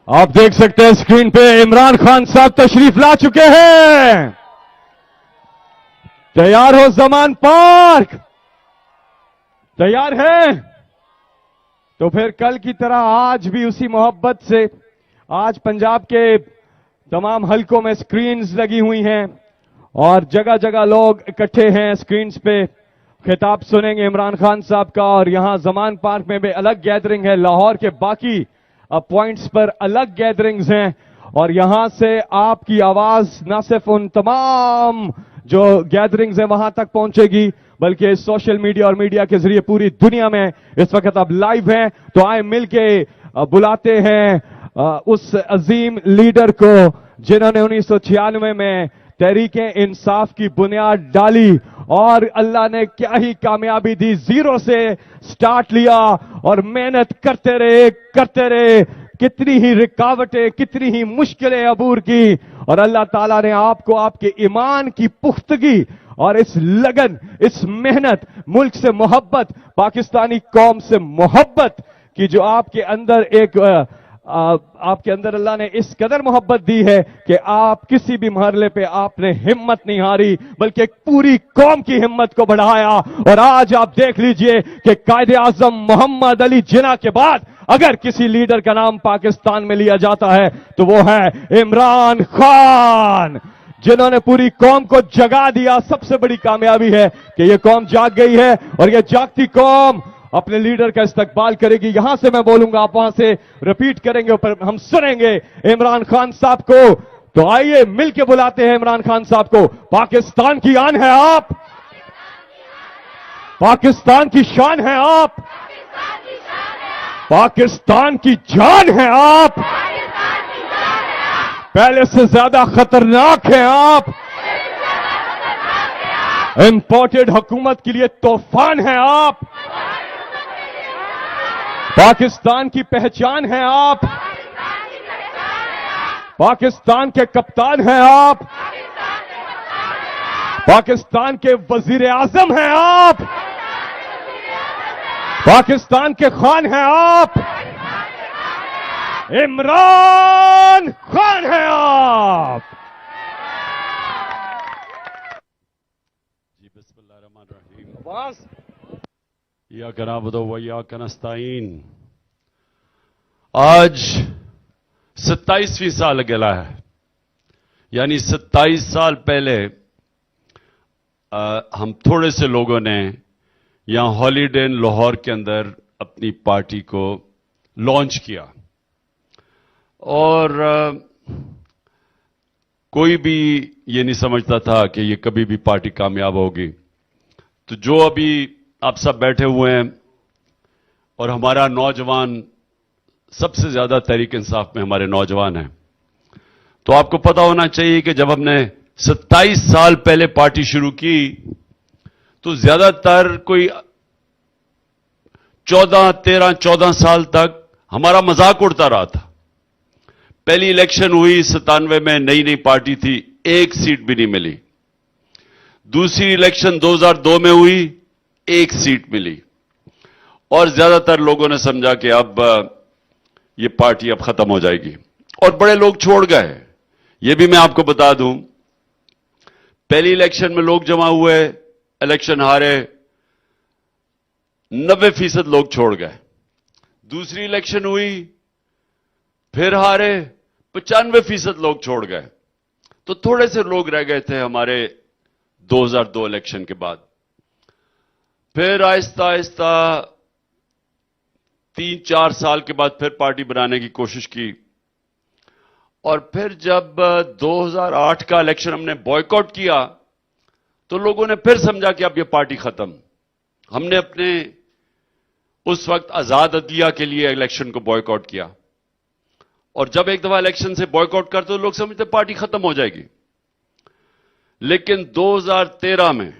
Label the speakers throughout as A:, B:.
A: آپ دیکھ سکتے ہیں اسکرین پہ عمران خان صاحب تشریف لا چکے ہیں. تیار ہو زمان پارک؟ تیار ہے؟ تو پھر کل کی طرح آج بھی اسی محبت سے آج پنجاب کے تمام حلقوں میں اسکرینز لگی ہوئی ہیں اور جگہ جگہ لوگ اکٹھے ہیں. اسکرینز پہ خطاب سنیں گے عمران خان صاحب کا, اور یہاں زمان پارک میں بھی الگ گیدرنگ ہے, لاہور کے باقی پوائنٹس پر الگ گیدرنگز ہیں, اور یہاں سے آپ کی آواز نہ صرف ان تمام جو گیدرنگز ہیں وہاں تک پہنچے گی بلکہ سوشل میڈیا اور میڈیا کے ذریعے پوری دنیا میں اس وقت اب لائیو ہیں. تو آئے مل کے بلاتے ہیں اس عظیم لیڈر کو جنہوں نے 1996 میں تحریک انصاف کی بنیاد ڈالی اور اللہ نے کیا ہی کامیابی دی. زیرو سے سٹارٹ لیا اور محنت کرتے رہے, کتنی ہی رکاوٹیں, کتنی ہی مشکلیں عبور کی, اور اللہ تعالیٰ نے آپ کو آپ کے ایمان کی پختگی اور اس لگن, اس محنت, ملک سے محبت, پاکستانی قوم سے محبت کی جو آپ کے اندر آپ کے اندر اللہ نے اس قدر محبت دی ہے کہ آپ کسی بھی مرحلے پہ آپ نے ہمت نہیں ہاری بلکہ ایک پوری قوم کی ہمت کو بڑھایا. اور آج آپ دیکھ لیجئے کہ قائد اعظم محمد علی جناح کے بعد اگر کسی لیڈر کا نام پاکستان میں لیا جاتا ہے تو وہ ہے عمران خان, جنہوں نے پوری قوم کو جگا دیا. سب سے بڑی کامیابی ہے کہ یہ قوم جاگ گئی ہے اور یہ جاگتی قوم اپنے لیڈر کا استقبال کرے گی. یہاں سے میں بولوں گا, آپ وہاں سے ریپیٹ کریں گے, اور ہم سنیں گے عمران خان صاحب کو. تو آئیے مل کے بلاتے ہیں عمران خان صاحب کو. پاکستان کی آن ہے آپ, پاکستان کی شان ہے آپ, پاکستان کی جان ہے آپ, پہلے سے زیادہ خطرناک ہیں آپ, امپورٹڈ حکومت کے لیے طوفان ہیں آپ, پاکستان کی پہچان ہے آپ, پاکستان کے کپتان ہیں آپ, پاکستان کے وزیر اعظم ہیں آپ, پاکستان کے خان ہیں آپ, عمران خان ہیں آپ.
B: جی بسم اللہ الرحمن الرحیم. ایاک نعبد و ایاک نستعین. آج 27ویں سال گلا ہے, یعنی 27 سال پہلے ہم تھوڑے سے لوگوں نے یہاں ہالیڈے ان لاہور کے اندر اپنی پارٹی کو لانچ کیا, اور کوئی بھی یہ نہیں سمجھتا تھا کہ یہ کبھی بھی پارٹی کامیاب ہوگی. تو جو ابھی آپ سب بیٹھے ہوئے ہیں اور ہمارا نوجوان, سب سے زیادہ تحریک انصاف میں ہمارے نوجوان ہیں, تو آپ کو پتا ہونا چاہیے کہ جب ہم نے 27 سال پہلے پارٹی شروع کی تو زیادہ تر کوئی 14 سال تک ہمارا مذاق اڑتا رہا تھا. پہلی الیکشن ہوئی 97 میں, نئی پارٹی تھی, ایک سیٹ بھی نہیں ملی. دوسری الیکشن 2002 میں ہوئی, ایک سیٹ ملی, اور زیادہ تر لوگوں نے سمجھا کہ اب یہ پارٹی اب ختم ہو جائے گی, اور بڑے لوگ چھوڑ گئے. یہ بھی میں آپ کو بتا دوں, پہلی الیکشن میں لوگ جمع ہوئے, الیکشن ہارے, 90% لوگ چھوڑ گئے. دوسری الیکشن ہوئی, پھر ہارے, 95% لوگ چھوڑ گئے. تو تھوڑے سے لوگ رہ گئے تھے ہمارے 2002 الیکشن کے بعد. پھر آہستہ آہستہ 3-4 سال کے بعد پھر پارٹی بنانے کی کوشش کی, اور پھر جب 2008 کا الیکشن ہم نے بوائیکاٹ کیا تو لوگوں نے پھر سمجھا کہ اب یہ پارٹی ختم. ہم نے اپنے اس وقت آزاد عدلیہ کے لیے الیکشن کو بوائیکاٹ کیا, اور جب ایک دفعہ الیکشن سے بوائیکاٹ کرتے تو لوگ سمجھتے پارٹی ختم ہو جائے گی. لیکن 2013 میں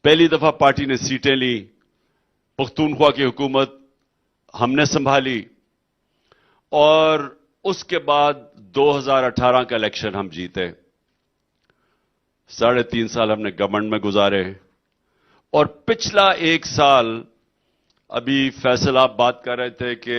B: پہلی دفعہ پارٹی نے سیٹیں لی, پختونخوا کی حکومت ہم نے سنبھالی, اور اس کے بعد 2018 کا الیکشن ہم جیتے. 3.5 سال ہم نے گورنمنٹ میں گزارے, اور پچھلا 1 سال ابھی فیصل آپ بات کر رہے تھے کہ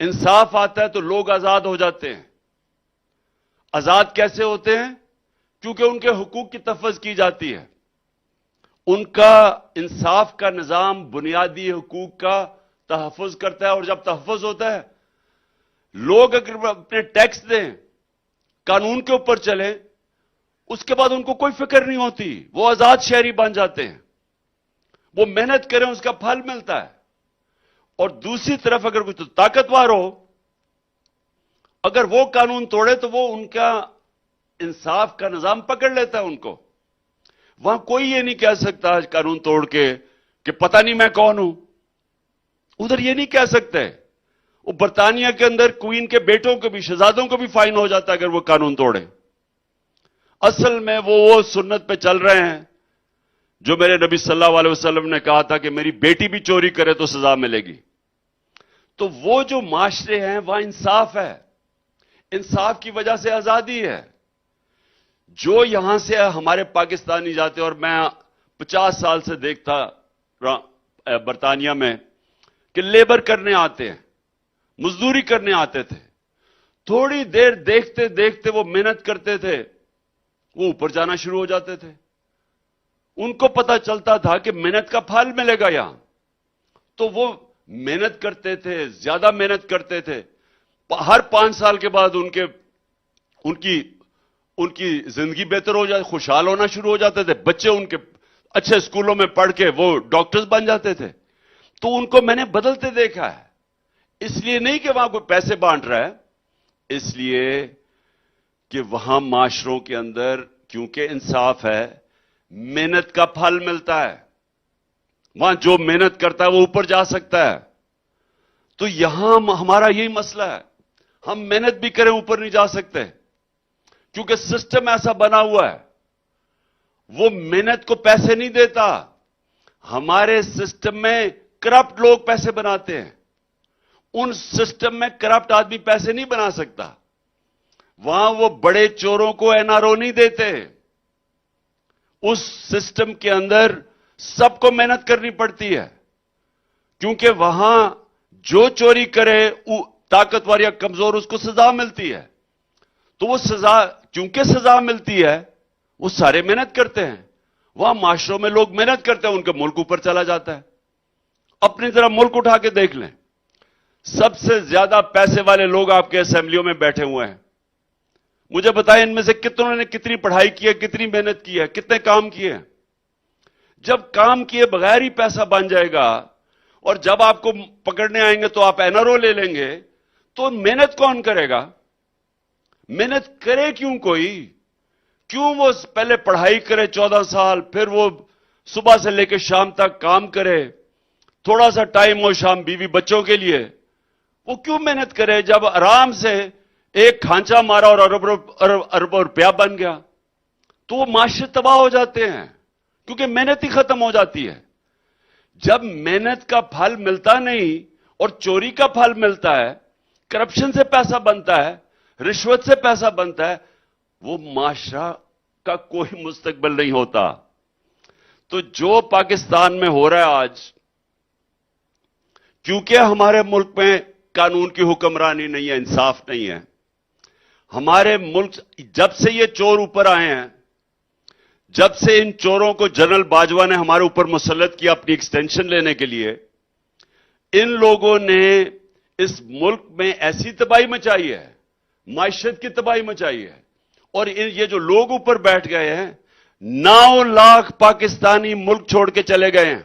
B: انصاف آتا ہے تو لوگ آزاد ہو جاتے ہیں. آزاد کیسے ہوتے ہیں؟ کیونکہ ان کے حقوق کی تفویض کی جاتی ہے. ان کا انصاف کا نظام بنیادی حقوق کا تحفظ کرتا ہے, اور جب تحفظ ہوتا ہے, لوگ اگر اپنے ٹیکس دیں, قانون کے اوپر چلیں, اس کے بعد ان کو کوئی فکر نہیں ہوتی, وہ آزاد شہری بن جاتے ہیں. وہ محنت کریں, اس کا پھل ملتا ہے. اور دوسری طرف اگر کوئی طاقتور ہو, اگر وہ قانون توڑے تو وہ ان کا انصاف کا نظام پکڑ لیتا ہے ان کو. وہاں کوئی یہ نہیں کہہ سکتا قانون توڑ کے کہ پتہ نہیں میں کون ہوں. ادھر یہ نہیں کہہ سکتے. وہ برطانیہ کے اندر کوئین کے بیٹوں کو بھی, شہزادوں کو بھی فائن ہو جاتا ہے اگر وہ قانون توڑے. اصل میں وہ سنت پہ چل رہے ہیں جو میرے نبی صلی اللہ علیہ وسلم نے کہا تھا کہ میری بیٹی بھی چوری کرے تو سزا ملے گی. تو وہ جو معاشرے ہیں وہاں انصاف ہے, انصاف کی وجہ سے آزادی ہے. جو یہاں سے ہمارے پاکستانی جاتے, اور میں 50 سال سے دیکھتا برطانیہ میں کہ لیبر کرنے آتے ہیں, مزدوری کرنے آتے تھے, تھوڑی دیر دیکھتے دیکھتے وہ محنت کرتے تھے, وہ اوپر جانا شروع ہو جاتے تھے. ان کو پتا چلتا تھا کہ محنت کا پھل ملے گا یہاں, تو وہ محنت کرتے تھے, زیادہ محنت کرتے تھے. ہر 5 سال کے بعد ان کی زندگی بہتر ہو جاتی, خوشحال ہونا شروع ہو جاتے تھے. بچے ان کے اچھے اسکولوں میں پڑھ کے وہ ڈاکٹرز بن جاتے تھے. تو ان کو میں نے بدلتے دیکھا ہے. اس لیے نہیں کہ وہاں کوئی پیسے بانٹ رہا ہے, اس لیے کہ وہاں معاشروں کے اندر کیونکہ انصاف ہے, محنت کا پھل ملتا ہے. وہاں جو محنت کرتا ہے وہ اوپر جا سکتا ہے. تو یہاں ہمارا یہی مسئلہ ہے, ہم محنت بھی کریں اوپر نہیں جا سکتے کیونکہ سسٹم ایسا بنا ہوا ہے. وہ محنت کو پیسے نہیں دیتا. ہمارے سسٹم میں کرپٹ لوگ پیسے بناتے ہیں. ان سسٹم میں کرپٹ آدمی پیسے نہیں بنا سکتا. وہاں وہ بڑے چوروں کو NRO نہیں دیتے. اس سسٹم کے اندر سب کو محنت کرنی پڑتی ہے, کیونکہ وہاں جو چوری کرے طاقتور یا کمزور اس کو سزا ملتی ہے. تو وہ سزا, چونکہ سزا ملتی ہے, وہ سارے محنت کرتے ہیں. وہاں معاشروں میں لوگ محنت کرتے ہیں, ان کا ملک اوپر چلا جاتا ہے. اپنی طرح ملک اٹھا کے دیکھ لیں, سب سے زیادہ پیسے والے لوگ آپ کے اسمبلیوں میں بیٹھے ہوئے ہیں. مجھے بتائیں ان میں سے کتنوں نے کتنی پڑھائی کی ہے, کتنی محنت کی ہے, کتنے کام کیے ہیں. جب کام کیے بغیر ہی پیسہ بن جائے گا, اور جب آپ کو پکڑنے آئیں گے تو آپ NRO لے لیں گے, تو محنت کون کرے گا؟ محنت کرے کیوں کوئی؟ کیوں وہ پہلے پڑھائی کرے 14 سال, پھر وہ صبح سے لے کے شام تک کام کرے, تھوڑا سا ٹائم ہو شام بیوی بچوں کے لیے, وہ کیوں محنت کرے جب آرام سے ایک کھانچا مارا اور اربوں روپیہ بن گیا؟ تو وہ معاشرے تباہ ہو جاتے ہیں کیونکہ محنت ہی ختم ہو جاتی ہے. جب محنت کا پھل ملتا نہیں اور چوری کا پھل ملتا ہے, کرپشن سے پیسہ بنتا ہے, رشوت سے پیسہ بنتا ہے, وہ معاشرہ کا کوئی مستقبل نہیں ہوتا. تو جو پاکستان میں ہو رہا ہے آج, کیونکہ ہمارے ملک میں قانون کی حکمرانی نہیں ہے, انصاف نہیں ہے. ہمارے ملک جب سے یہ چور اوپر آئے ہیں, جب سے ان چوروں کو جنرل باجوہ نے ہمارے اوپر مسلط کیا اپنی ایکسٹینشن لینے کے لیے, ان لوگوں نے اس ملک میں ایسی تباہی مچائی ہے, معیشت کی تباہی مچائی ہے. اور یہ جو لوگ اوپر بیٹھ گئے ہیں, 9 لاکھ پاکستانی ملک چھوڑ کے چلے گئے ہیں.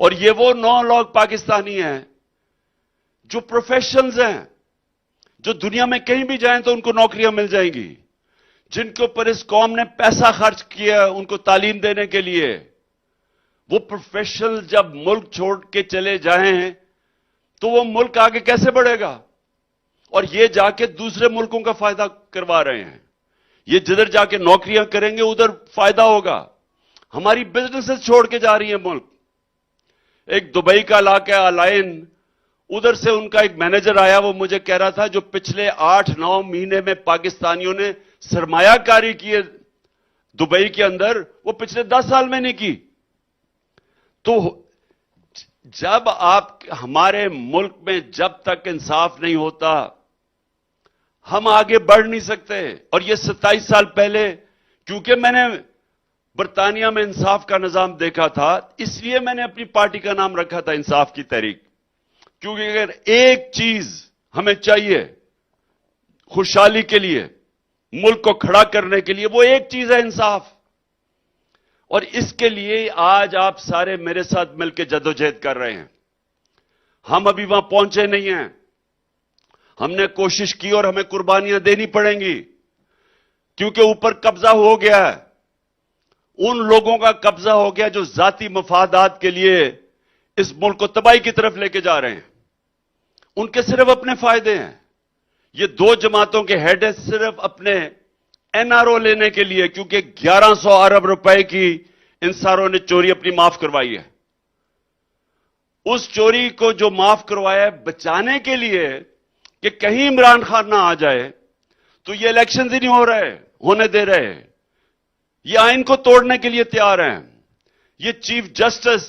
B: اور یہ وہ 9 لاکھ پاکستانی ہیں جو پروفیشنلز ہیں, جو دنیا میں کہیں بھی جائیں تو ان کو نوکریاں مل جائیں گی, جن کے اوپر اس قوم نے پیسہ خرچ کیا ان کو تعلیم دینے کے لیے. وہ پروفیشنل جب ملک چھوڑ کے چلے جائیں تو وہ ملک آگے کیسے بڑھے گا؟ اور یہ جا کے دوسرے ملکوں کا فائدہ کروا رہے ہیں. یہ جدھر جا کے نوکریاں کریں گے ادھر فائدہ ہوگا. ہماری بزنسز چھوڑ کے جا رہی ہیں ملک. ایک دبئی کا علاقہ الائن, ادھر سے ان کا ایک مینیجر آیا, وہ مجھے کہہ رہا تھا جو پچھلے 8-9 مہینے میں پاکستانیوں نے سرمایہ کاری کی ہے دبئی کے اندر, وہ پچھلے 10 سال میں نہیں کی. تو جب آپ ہمارے ملک میں جب تک انصاف نہیں ہوتا ہم آگے بڑھ نہیں سکتے. اور یہ 27 سال پہلے کیونکہ میں نے برطانیہ میں انصاف کا نظام دیکھا تھا اس لیے میں نے اپنی پارٹی کا نام رکھا تھا انصاف کی تحریک. کیونکہ اگر ایک چیز ہمیں چاہیے خوشحالی کے لیے ملک کو کھڑا کرنے کے لیے وہ ایک چیز ہے انصاف. اور اس کے لیے آج آپ سارے میرے ساتھ مل کے جدوجہد کر رہے ہیں. ہم ابھی وہاں پہنچے نہیں ہیں. ہم نے کوشش کی اور ہمیں قربانیاں دینی پڑیں گی کیونکہ اوپر قبضہ ہو گیا ہے. ان لوگوں کا قبضہ ہو گیا جو ذاتی مفادات کے لیے اس ملک کو تباہی کی طرف لے کے جا رہے ہیں. ان کے صرف اپنے فائدے ہیں. یہ دو جماعتوں کے ہیڈ ہیں صرف اپنے این آر او لینے کے لیے کیونکہ 1100 ارب روپے کی ان ساروں نے چوری اپنی معاف کروائی ہے. اس چوری کو جو معاف کروایا ہے بچانے کے لیے کہ کہیں عمران خان نہ آ جائے تو یہ الیکشنز ہی نہیں ہونے دے رہے. یہ آئین کو توڑنے کے لیے تیار ہیں. یہ چیف جسٹس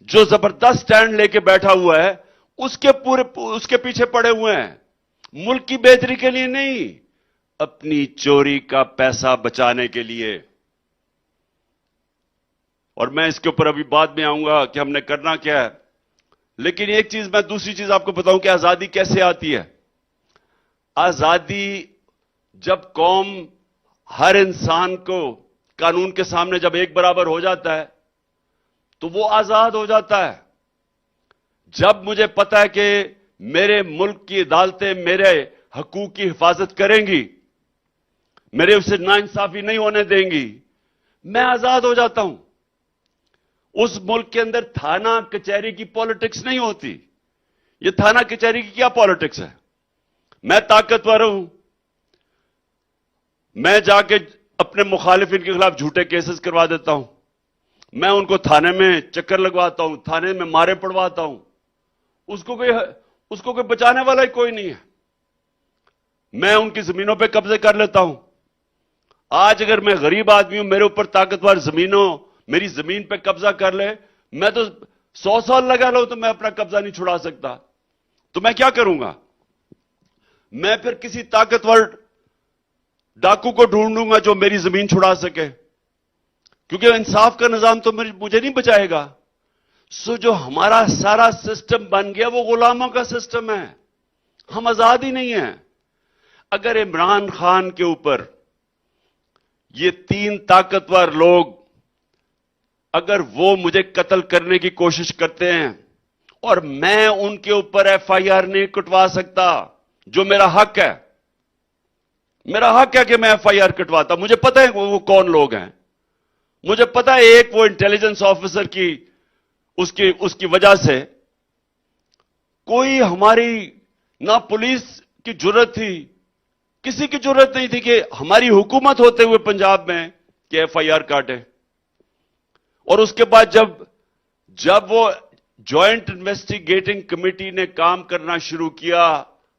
B: جو زبردست سٹینڈ لے کے بیٹھا ہوا ہے اس کے پیچھے پڑے ہوئے ہیں. ملک کی بہتری کے لیے نہیں اپنی چوری کا پیسہ بچانے کے لیے. اور میں اس کے اوپر ابھی بعد میں آؤں گا کہ ہم نے کرنا کیا ہے. لیکن ایک چیز میں دوسری چیز آپ کو بتاؤں کہ آزادی کیسے آتی ہے. آزادی جب قوم ہر انسان کو قانون کے سامنے جب ایک برابر ہو جاتا ہے تو وہ آزاد ہو جاتا ہے. جب مجھے پتا ہے کہ میرے ملک کی عدالتیں میرے حقوق کی حفاظت کریں گی میرے اسے ناانصافی نہیں ہونے دیں گی میں آزاد ہو جاتا ہوں. اس ملک کے اندر تھانہ کچہری کی پالیٹکس نہیں ہوتی. یہ تھانہ کچہری کی کیا پالیٹکس ہے. میں طاقتور ہوں میں جا کے اپنے مخالفین کے خلاف جھوٹے کیسز کروا دیتا ہوں. میں ان کو تھانے میں چکر لگواتا ہوں تھانے میں مارے پڑواتا ہوں. اس کو کوئی بچانے والا ہی کوئی نہیں ہے. میں ان کی زمینوں پہ قبضے کر لیتا ہوں. آج اگر میں غریب آدمی ہوں میرے اوپر طاقتور میری زمین پہ قبضہ کر لے میں تو 100 سال لگا لوں تو میں اپنا قبضہ نہیں چھڑا سکتا. تو میں کیا کروں گا. میں پھر کسی طاقتور ڈاکو کو ڈھونڈوں گا جو میری زمین چھڑا سکے کیونکہ انصاف کا نظام تو مجھے نہیں بچائے گا. جو ہمارا سارا سسٹم بن گیا وہ غلاموں کا سسٹم ہے. ہم آزاد ہی نہیں ہیں. اگر عمران خان کے اوپر یہ 3 طاقتور لوگ اگر وہ مجھے قتل کرنے کی کوشش کرتے ہیں اور میں ان کے اوپر ایف آئی آر نہیں کٹوا سکتا جو میرا حق ہے. میرا حق ہے کہ میں ایف آئی آر کٹواتا. مجھے پتا ہے وہ کون لوگ ہیں. مجھے پتا ہے ایک وہ انٹیلیجنس آفیسر کی اس کی وجہ سے کوئی ہماری نہ پولیس کی جرت تھی کسی کی جرت نہیں تھی کہ ہماری حکومت ہوتے ہوئے پنجاب میں کہ ایف آئی آر کاٹے. اور اس کے بعد جب وہ جوائنٹ انویسٹیگیٹنگ کمیٹی نے کام کرنا شروع کیا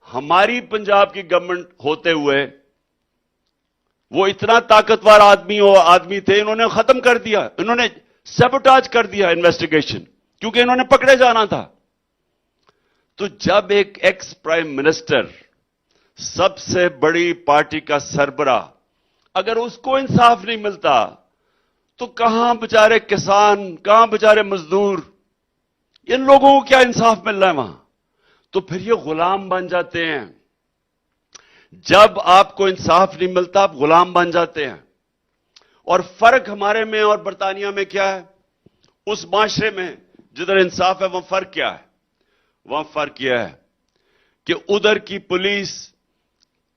B: ہماری پنجاب کی گورنمنٹ ہوتے ہوئے وہ اتنا طاقتور آدمی تھے انہوں نے ختم کر دیا. انہوں نے سیبوٹاج کر دیا انویسٹیگیشن کیونکہ انہوں نے پکڑے جانا تھا. تو جب ایک ایکس پرائم منسٹر سب سے بڑی پارٹی کا سربراہ اگر اس کو انصاف نہیں ملتا تو کہاں بیچارے کسان کہاں بیچارے مزدور ان لوگوں کو کیا انصاف مل رہا ہے وہاں. تو پھر یہ غلام بن جاتے ہیں. جب آپ کو انصاف نہیں ملتا آپ غلام بن جاتے ہیں. اور فرق ہمارے میں اور برطانیہ میں کیا ہے. اس معاشرے میں جدھر انصاف ہے وہاں فرق کیا ہے. وہاں فرق یہ ہے کہ ادھر کی پولیس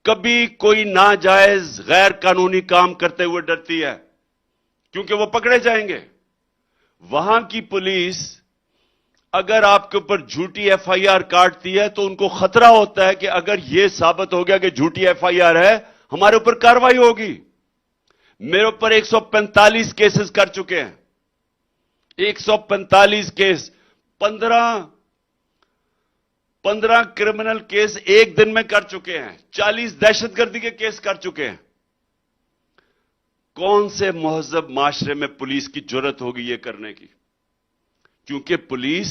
B: کبھی کوئی ناجائز غیر قانونی کام کرتے ہوئے ڈرتی ہے کیونکہ وہ پکڑے جائیں گے. وہاں کی پولیس اگر آپ کے اوپر جھوٹی ایف آئی آر کاٹتی ہے تو ان کو خطرہ ہوتا ہے کہ اگر یہ ثابت ہو گیا کہ جھوٹی ایف آئی آر ہے ہمارے اوپر کارروائی ہوگی. میرے اوپر 145 کیسز کر چکے ہیں. 145 کیس 15 کرمنل کیس ایک دن میں کر چکے ہیں. 40 دہشت گردی کے کیس کر چکے ہیں. کون سے مہذب معاشرے میں پولیس کی جرت ہوگی یہ کرنے کی. کیونکہ پولیس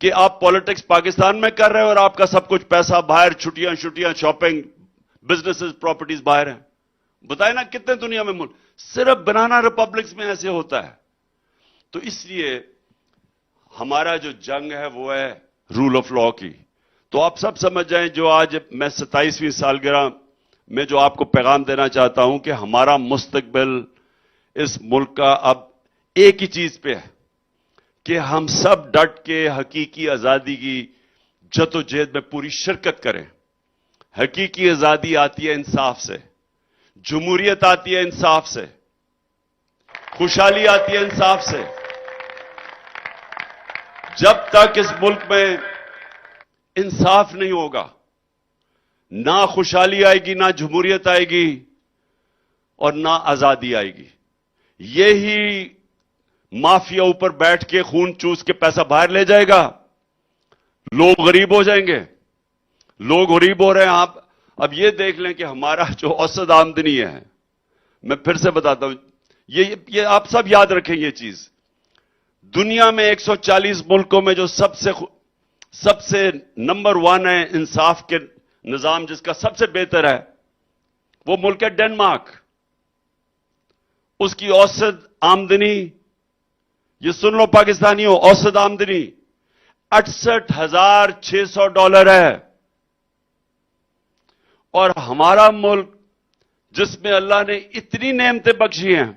B: کہ آپ پالیٹکس پاکستان میں کر رہے ہیں اور آپ کا سب کچھ پیسہ باہر, چھٹیاں شاپنگ, بزنسز, پراپرٹیز باہر ہیں. بتائیں نا کتنے دنیا میں ملک, صرف بنانا ریپبلکس میں ایسے ہوتا ہے. تو اس لیے ہمارا جو جنگ ہے وہ ہے رول آف لا کی. تو آپ سب سمجھ جائیں, جو آج میں 27ویں سالگرہ میں جو آپ کو پیغام دینا چاہتا ہوں کہ ہمارا مستقبل اس ملک کا اب ایک ہی چیز پہ ہے کہ ہم سب ڈٹ کے حقیقی آزادی کی جدوجہد میں پوری شرکت کریں. حقیقی آزادی آتی ہے انصاف سے, جمہوریت آتی ہے انصاف سے, خوشحالی آتی ہے انصاف سے. جب تک اس ملک میں انصاف نہیں ہوگا, نہ خوشحالی آئے گی, نہ جمہوریت آئے گی, اور نہ آزادی آئے گی. یہی مافیا اوپر بیٹھ کے خون چوس کے پیسہ باہر لے جائے گا. لوگ غریب ہو جائیں گے, لوگ غریب ہو رہے ہیں. آپ اب یہ دیکھ لیں کہ ہمارا جو اوسط آمدنی ہے, میں پھر سے بتاتا ہوں, یہ آپ سب یاد رکھیں یہ چیز. دنیا میں 140 ملکوں میں جو سب سے نمبر 1 ہے انصاف کے نظام, جس کا سب سے بہتر ہے, وہ ملک ہے ڈنمارک. اس کی اوسط آمدنی, یہ سن لو پاکستانیوں, اوسط آمدنی $68,600 ہے. اور ہمارا ملک جس میں اللہ نے اتنی نعمتیں بخشی ہیں,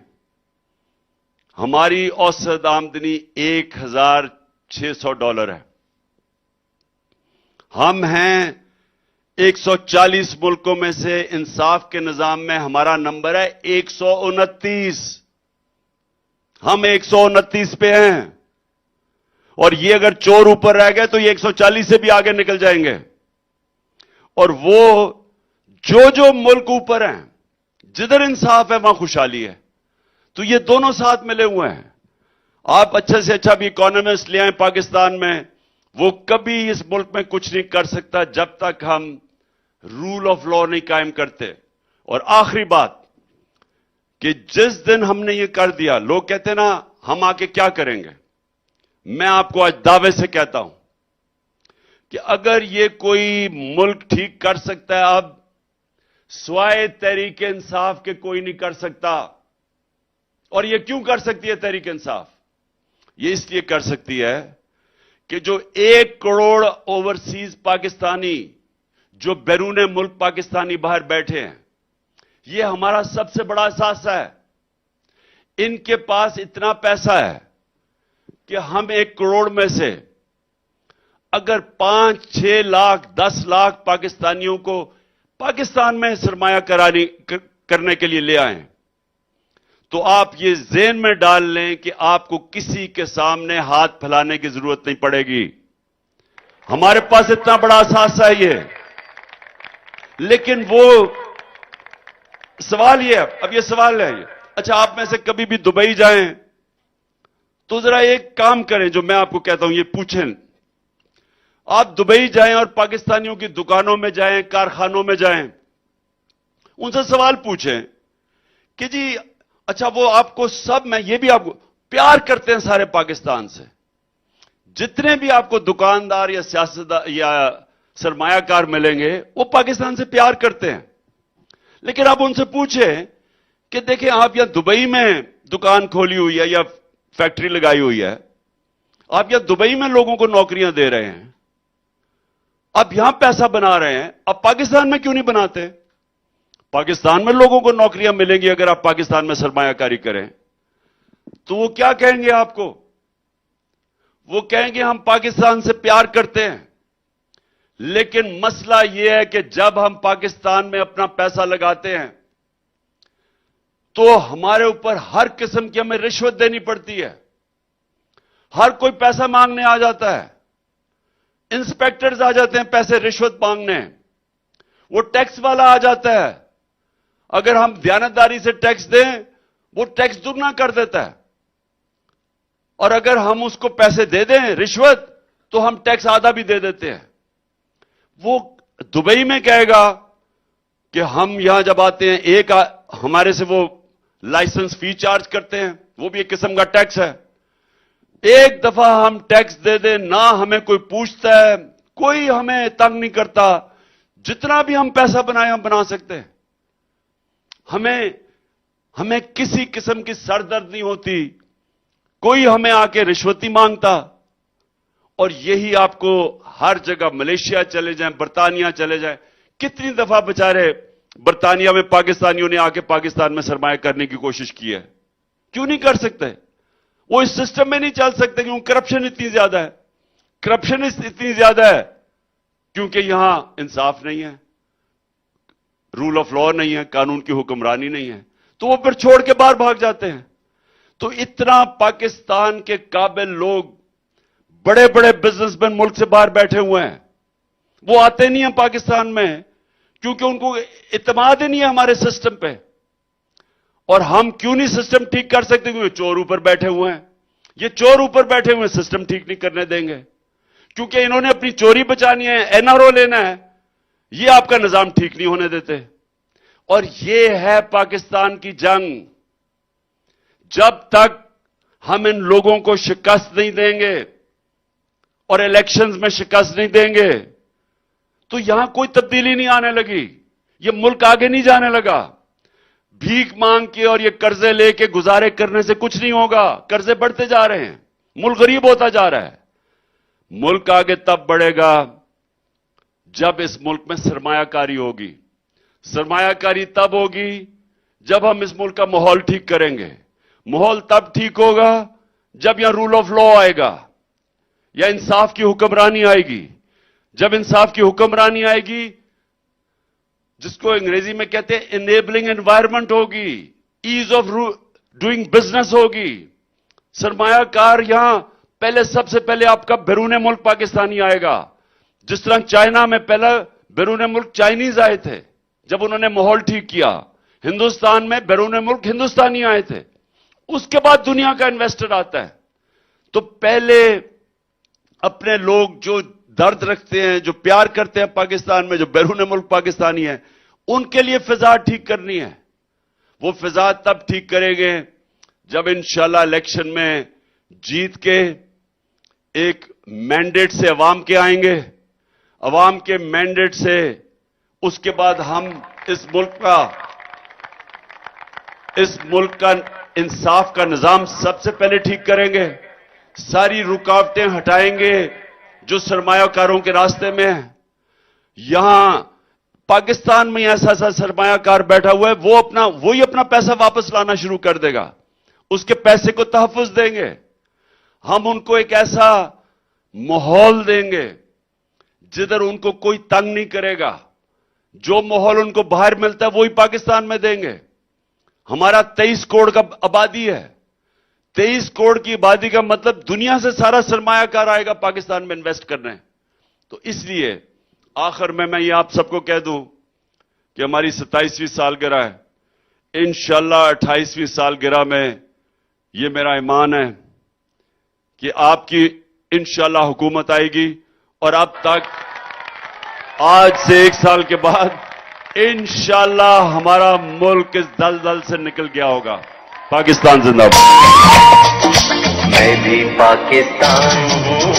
B: ہماری اوسط آمدنی $1,600 ہے. ہم ہیں 140 ملکوں میں سے, انصاف کے نظام میں ہمارا نمبر ہے 129. ہم 129 پہ ہیں, اور یہ اگر چور اوپر رہ گئے تو یہ 140 سے بھی آگے نکل جائیں گے. اور وہ جو ملک اوپر ہیں, جدھر انصاف ہے وہاں خوشحالی ہے. تو یہ دونوں ساتھ ملے ہوئے ہیں. آپ اچھے سے اچھا بھی اکانومسٹ لے آئیں پاکستان میں, وہ کبھی اس ملک میں کچھ نہیں کر سکتا جب تک ہم رول آف لا نہیں قائم کرتے. اور آخری بات کہ جس دن ہم نے یہ کر دیا, لوگ کہتے ہیں نا ہم آگے کیا کریں گے, میں آپ کو آج دعوے سے کہتا ہوں کہ اگر یہ کوئی ملک ٹھیک کر سکتا ہے اب, سوائے تحریک انصاف کے کوئی نہیں کر سکتا. اور یہ کیوں کر سکتی ہے تحریک انصاف؟ یہ اس لیے کر سکتی ہے کہ جو 1 کروڑ اوورسیز پاکستانی جو بیرون ملک پاکستانی باہر بیٹھے ہیں, یہ ہمارا سب سے بڑا اثاثہ ہے. ان کے پاس اتنا پیسہ ہے کہ ہم 1 کروڑ میں سے اگر 5-6 لاکھ 10 لاکھ پاکستانیوں کو پاکستان میں سرمایہ کرنے کے لیے لے آئیں, تو آپ یہ ذہن میں ڈال لیں کہ آپ کو کسی کے سامنے ہاتھ پھیلانے کی ضرورت نہیں پڑے گی. ہمارے پاس اتنا بڑا اثاثہ ہے یہ. لیکن وہ سوال یہ ہے, اب یہ سوال ہے, اچھا آپ میں سے کبھی بھی دبئی جائیں تو ذرا ایک کام کریں جو میں آپ کو کہتا ہوں, یہ پوچھیں. آپ دبئی جائیں اور پاکستانیوں کی دکانوں میں جائیں, کارخانوں میں جائیں, ان سے سوال پوچھیں کہ جی اچھا وہ آپ کو سب, میں یہ بھی آپ کو پیار کرتے ہیں سارے پاکستان سے, جتنے بھی آپ کو دکاندار یا سیاستدان یا سرمایہ کار ملیں گے وہ پاکستان سے پیار کرتے ہیں. لیکن آپ ان سے پوچھیں کہ دیکھیں آپ یہاں دبئی میں دکان کھولی ہوئی ہے یا فیکٹری لگائی ہوئی ہے, آپ یہاں دبئی میں لوگوں کو نوکریاں دے رہے ہیں, آپ یہاں پیسہ بنا رہے ہیں, آپ پاکستان میں کیوں نہیں بناتے؟ پاکستان میں لوگوں کو نوکریاں ملیں گی اگر آپ پاکستان میں سرمایہ کاری کریں. تو وہ کیا کہیں گے آپ کو؟ وہ کہیں گے ہم پاکستان سے پیار کرتے ہیں, لیکن مسئلہ یہ ہے کہ جب ہم پاکستان میں اپنا پیسہ لگاتے ہیں تو ہمارے اوپر ہر قسم کی ہمیں رشوت دینی پڑتی ہے. ہر کوئی پیسہ مانگنے آ جاتا ہے, انسپیکٹرز آ جاتے ہیں پیسے رشوت مانگنے, وہ ٹیکس والا آ جاتا ہے, اگر ہم دیانتداری سے ٹیکس دیں وہ ٹیکس دگنا کر دیتا ہے, اور اگر ہم اس کو پیسے دے دیں رشوت تو ہم ٹیکس آدھا بھی دے دیتے ہیں. وہ دبئی میں کہے گا کہ ہم یہاں جب آتے ہیں ایک ہمارے سے وہ لائسنس فی چارج کرتے ہیں, وہ بھی ایک قسم کا ٹیکس ہے. ایک دفعہ ہم ٹیکس دے دیں نہ ہمیں کوئی پوچھتا ہے, کوئی ہمیں تنگ نہیں کرتا, جتنا بھی ہم پیسہ بنائیں ہم بنا سکتے ہیں. ہمیں کسی قسم کی سر درد نہیں ہوتی, کوئی ہمیں آ کے رشوتی مانگتا. اور یہی آپ کو ہر جگہ, ملیشیا چلے جائیں, برطانیہ چلے جائیں, کتنی دفعہ بیچارے برطانیہ میں پاکستانیوں نے آ کے پاکستان میں سرمایہ کرنے کی کوشش کی ہے. کیوں نہیں کر سکتے؟ وہ اس سسٹم میں نہیں چل سکتے کیونکہ کرپشن اتنی زیادہ ہے. کرپشن اتنی زیادہ ہے کیونکہ یہاں انصاف نہیں ہے, رول آف لا نہیں ہے, قانون کی حکمرانی نہیں ہے, تو وہ پھر چھوڑ کے باہر بھاگ جاتے ہیں. تو اتنا پاکستان کے قابل لوگ, بڑے بڑے بزنس مین ملک سے باہر بیٹھے ہوئے ہیں, وہ آتے نہیں ہیں پاکستان میں کیونکہ ان کو اعتماد ہی نہیں ہے ہمارے سسٹم پہ. اور ہم کیوں نہیں سسٹم ٹھیک کر سکتے؟ کیونکہ چور اوپر بیٹھے ہوئے ہیں. یہ چور اوپر بیٹھے ہوئے ہیں, سسٹم ٹھیک نہیں کرنے دیں گے کیونکہ انہوں نے اپنی چوری بچانی ہے, NRO لینا ہے, یہ آپ کا نظام ٹھیک نہیں ہونے دیتے. اور یہ ہے پاکستان کی جنگ. جب تک ہم ان لوگوں کو شکست نہیں دیں گے اور الیکشنز میں شکست نہیں دیں گے تو یہاں کوئی تبدیلی نہیں آنے لگی, یہ ملک آگے نہیں جانے لگا. بھیک مانگ کے اور یہ قرضے لے کے گزارے کرنے سے کچھ نہیں ہوگا. قرضے بڑھتے جا رہے ہیں, ملک غریب ہوتا جا رہا ہے. ملک آگے تب بڑھے گا جب اس ملک میں سرمایہ کاری ہوگی. سرمایہ کاری تب ہوگی جب ہم اس ملک کا ماحول ٹھیک کریں گے. ماحول تب ٹھیک ہوگا جب یہاں رول آف لا آئے گا یا انصاف کی حکمرانی آئے گی. جب انصاف کی حکمرانی آئے گی, جس کو انگریزی میں کہتے ہیں انیبلنگ انوائرمنٹ ہوگی, ایز آف ڈوئنگ بزنس ہوگی. سرمایہ کار یہاں پہلے, سب سے پہلے آپ کا بیرون ملک پاکستانی آئے گا. جس طرح چائنا میں پہلا بیرون ملک چائنیز آئے تھے جب انہوں نے ماحول ٹھیک کیا. ہندوستان میں بیرون ملک ہندوستانی آئے تھے. اس کے بعد دنیا کا انویسٹر آتا ہے. تو پہلے اپنے لوگ جو درد رکھتے ہیں, جو پیار کرتے ہیں پاکستان میں, جو بیرون ملک پاکستانی ہیں, ان کے لیے فضا ٹھیک کرنی ہے. وہ فضا تب ٹھیک کریں گے جب انشاءاللہ الیکشن میں جیت کے ایک مینڈیٹ سے عوام کے آئیں گے. عوام کے مینڈیٹ سے اس کے بعد ہم اس ملک کا انصاف کا نظام سب سے پہلے ٹھیک کریں گے. ساری رکاوٹیں ہٹائیں گے جو سرمایہ کاروں کے راستے میں ہیں. یہاں پاکستان میں ایسا سرمایہ کار بیٹھا ہوا ہے, وہی اپنا پیسہ واپس لانا شروع کر دے گا. اس کے پیسے کو تحفظ دیں گے. ہم ان کو ایک ایسا ماحول دیں گے جدھر ان کو کوئی تنگ نہیں کرے گا. جو ماحول ان کو باہر ملتا ہے وہی پاکستان میں دیں گے. ہمارا 23 کروڑ کا آبادی ہے. 23 کروڑ کی آبادی کا مطلب دنیا سے سارا سرمایہ کار آئے گا پاکستان میں انویسٹ کرنے. تو اس لیے آخر میں یہ آپ سب کو کہہ دوں کہ ہماری 27ویں سالگرہ ہے. انشاءاللہ 28ویں سالگرہ میں یہ میرا ایمان ہے کہ آپ کی انشاءاللہ حکومت آئے گی. اور اب تک آج سے 1 سال کے بعد انشاءاللہ ہمارا ملک اس دلدل سے نکل گیا ہوگا. پاکستان زندہ باد.
C: میں بھی پاکستان ہوں.